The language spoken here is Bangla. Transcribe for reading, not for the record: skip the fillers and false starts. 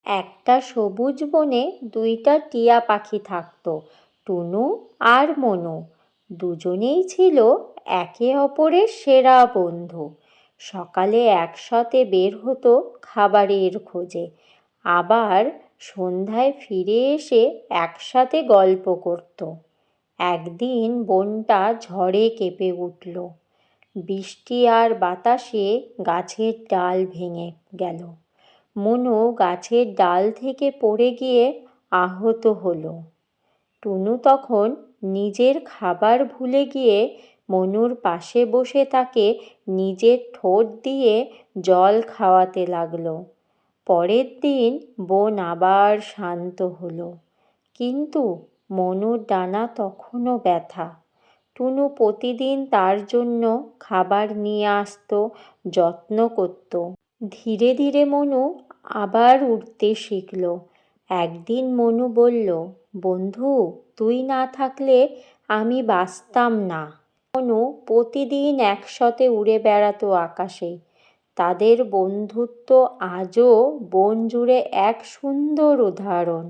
একটা সবুজ বনে দুইটা টিয়া পাখি থাকতো, টুনু আর মনু। দুজনেই ছিল একে অপরের সেরা বন্ধু। সকালে একসাথে বের হতো খাবারের খোঁজে, আবার সন্ধ্যায় ফিরে এসে একসাথে গল্প করত। একদিন বনটা ঝড়ে কেঁপে উঠল। বৃষ্টি আর বাতাসে গাছের ডাল ভেঙে গেল। মনু গাছের ডাল থেকে পড়ে গিয়ে আহত হলো। টুনু তখন নিজের খাবার ভুলে গিয়ে মনুর পাশে বসে তাকে নিজের ঠোঁট দিয়ে জল খাওয়াতে লাগলো। পরের দিন বন আবার শান্ত হলো, কিন্তু মনুর ডানা তখনও ব্যথা। টুনু প্রতিদিন তার জন্য খাবার নিয়ে আসতো, যত্ন করত। ধীরে ধীরে মনু আবার উড়তে শিখল। একদিন মনু বলল, বন্ধু, তুই না থাকলে আমি বাঁচতাম না। মনু প্রতিদিন একসাথে উড়ে বেড়াতো আকাশে। তাদের বন্ধুত্ব আজও বন জুড়ে এক সুন্দর উদাহরণ।